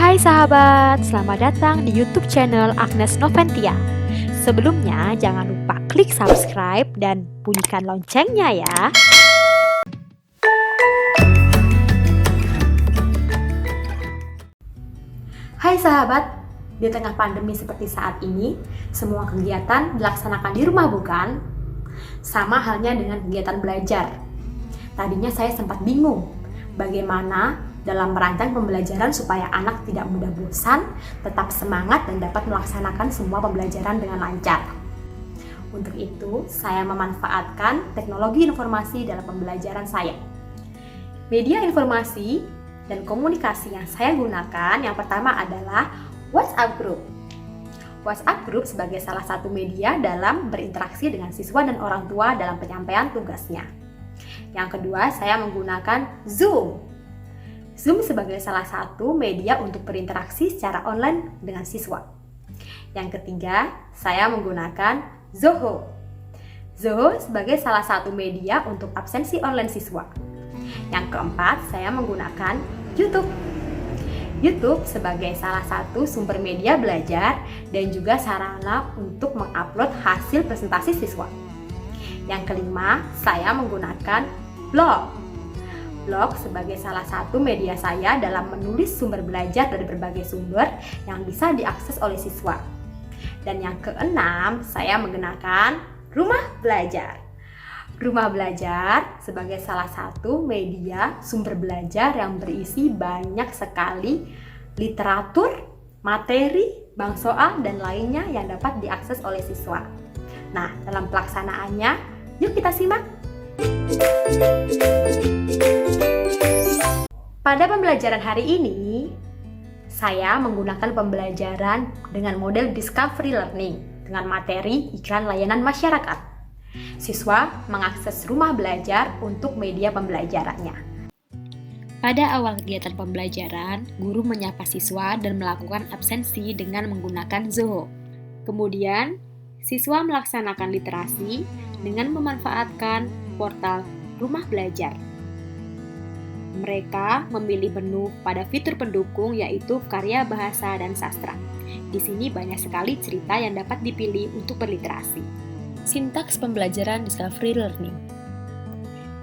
Hai sahabat, selamat datang di YouTube channel Agnes Noventia. Sebelumnya, jangan lupa klik subscribe dan bunyikan loncengnya ya. Hai sahabat, di tengah pandemi seperti saat ini, semua kegiatan dilaksanakan di rumah bukan? Sama halnya dengan kegiatan belajar. Tadinya saya sempat bingung, bagaimana dalam merancang pembelajaran supaya anak tidak mudah bosan, tetap semangat dan dapat melaksanakan semua pembelajaran dengan lancar. Untuk itu, saya memanfaatkan teknologi informasi dalam pembelajaran saya. Media informasi dan komunikasi yang saya gunakan yang pertama adalah WhatsApp Group. WhatsApp Group sebagai salah satu media dalam berinteraksi dengan siswa dan orang tua dalam penyampaian tugasnya. Yang kedua, saya menggunakan Zoom. Zoom sebagai salah satu media untuk berinteraksi secara online dengan siswa. Yang ketiga, saya menggunakan Zoho. Zoho sebagai salah satu media untuk absensi online siswa. Yang keempat, saya menggunakan YouTube. YouTube sebagai salah satu sumber media belajar dan juga sarana untuk mengupload hasil presentasi siswa. Yang kelima, saya menggunakan blog. Blog sebagai salah satu media saya dalam menulis sumber belajar dari berbagai sumber yang bisa diakses oleh siswa. Dan yang keenam, saya menggunakan Rumah Belajar. Rumah Belajar sebagai salah satu media sumber belajar yang berisi banyak sekali literatur, materi, bank soal, dan lainnya yang dapat diakses oleh siswa. Nah, dalam pelaksanaannya, yuk kita simak. Pada pembelajaran hari ini, saya menggunakan pembelajaran dengan model Discovery Learning dengan materi iklan layanan masyarakat. Siswa mengakses rumah belajar untuk media pembelajarannya. Pada awal kegiatan pembelajaran, guru menyapa siswa dan melakukan absensi dengan menggunakan Zoho. Kemudian, siswa melaksanakan literasi dengan memanfaatkan portal Rumah Belajar. Mereka memilih menu pada fitur pendukung yaitu karya bahasa dan sastra. Di sini banyak sekali cerita yang dapat dipilih untuk berliterasi. Sintaks pembelajaran Discovery Learning.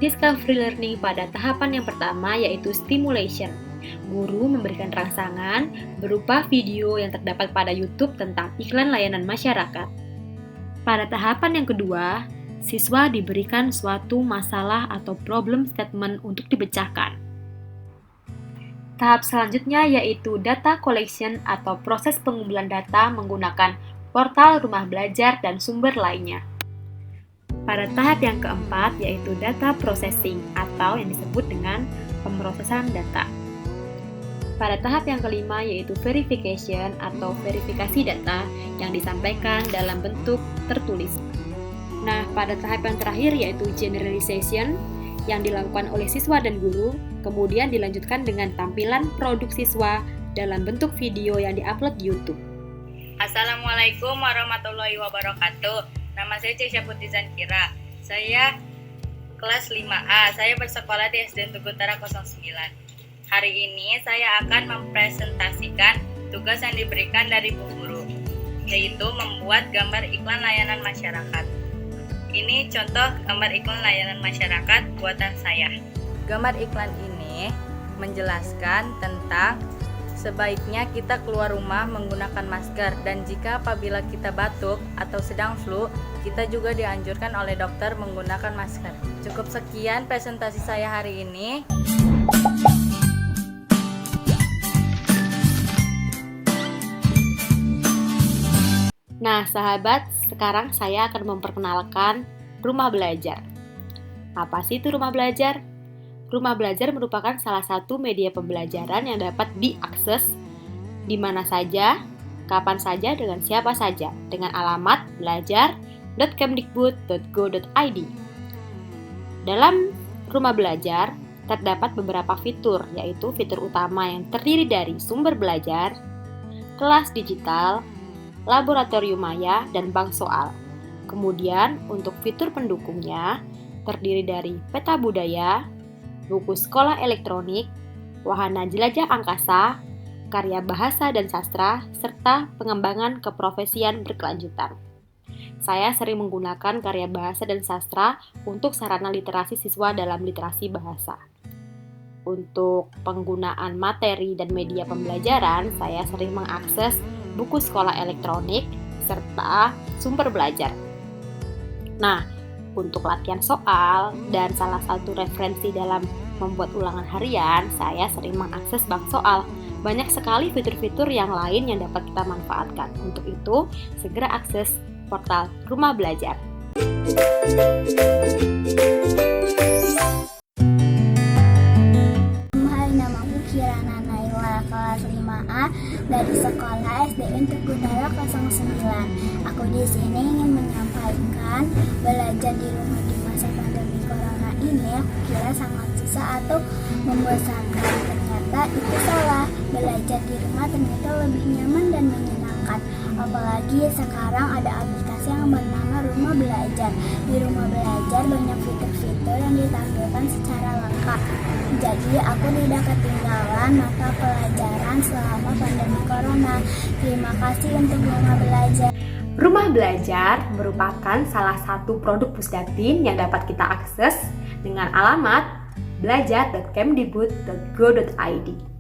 Discovery Learning pada tahapan yang pertama yaitu stimulation. Guru memberikan rangsangan berupa video yang terdapat pada YouTube tentang iklan layanan masyarakat. Pada tahapan yang kedua, siswa diberikan suatu masalah atau problem statement untuk dipecahkan. Tahap selanjutnya yaitu data collection atau proses pengumpulan data menggunakan portal rumah belajar dan sumber lainnya. Pada tahap yang keempat yaitu data processing atau yang disebut dengan pemrosesan data. Pada tahap yang kelima yaitu verification atau verifikasi data yang disampaikan dalam bentuk tertulis. Nah, pada tahap yang terakhir yaitu generalization yang dilakukan oleh siswa dan guru, kemudian dilanjutkan dengan tampilan produk siswa dalam bentuk video yang diupload di YouTube. Assalamualaikum warahmatullahi wabarakatuh. Nama saya Cesya Putri Zankira. Saya kelas 5A. Saya bersekolah di SD Tugutara 09. Hari ini saya akan mempresentasikan tugas yang diberikan dari Bu Guru, yaitu membuat gambar iklan layanan masyarakat. Ini contoh gambar iklan layanan masyarakat buatan saya. Gambar iklan ini menjelaskan tentang sebaiknya kita keluar rumah menggunakan masker dan jika apabila kita batuk atau sedang flu, kita juga dianjurkan oleh dokter menggunakan masker. Cukup sekian presentasi saya hari ini. Nah, sahabat, sekarang saya akan memperkenalkan Rumah Belajar. Apa sih itu Rumah Belajar? Rumah Belajar merupakan salah satu media pembelajaran yang dapat diakses di mana saja, kapan saja, dengan siapa saja, dengan alamat belajar.kemdikbud.go.id. Dalam Rumah Belajar terdapat beberapa fitur, yaitu fitur utama yang terdiri dari sumber belajar, kelas digital, laboratorium maya, dan bank soal. Kemudian untuk fitur pendukungnya terdiri dari peta budaya, buku sekolah elektronik, wahana jelajah angkasa, karya bahasa dan sastra, serta pengembangan keprofesian berkelanjutan. Saya sering menggunakan karya bahasa dan sastra untuk sarana literasi siswa dalam literasi bahasa. Untuk penggunaan materi dan media pembelajaran, saya sering mengakses buku sekolah elektronik serta sumber belajar. Nah, untuk latihan soal dan salah satu referensi dalam membuat ulangan harian, saya sering mengakses bank soal. Banyak sekali fitur-fitur yang lain yang dapat kita manfaatkan. Untuk itu, segera akses portal Rumah Belajar. Hai, namaku Kirana Naila, kelas 5A dari Sekolah SDN Tugu Utara 09. Aku di sini ingin menyampaikan belajar di rumah di masa pandemi corona ini aku kira sangat susah atau membosankan. Ternyata itu salah. Belajar di rumah ternyata lebih nyaman dan menyenangkan. Apalagi sekarang ada aplikasi yang bernama Rumah Belajar. Di Rumah Belajar banyak fitur-fitur yang ditampilkan secara lengkap. Jadi aku tidak ketinggalan mata pelajaran selama pandemi corona. Terima kasih untuk Rumah Belajar. Rumah Belajar merupakan salah satu produk Pusdatin yang dapat kita akses dengan alamat belajar.kemdikbud.go.id.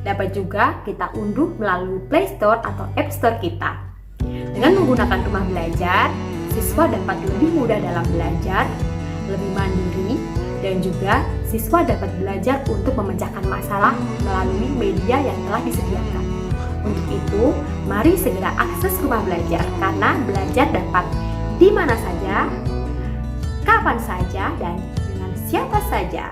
Dapat juga kita unduh melalui Play Store atau App Store kita. Dengan menggunakan Rumah Belajar, siswa dapat lebih mudah dalam belajar, lebih mandiri, dan juga siswa dapat belajar untuk memecahkan masalah melalui media yang telah disediakan. Untuk itu, mari segera akses Rumah Belajar karena belajar dapat di mana saja, kapan saja, dan dengan siapa saja.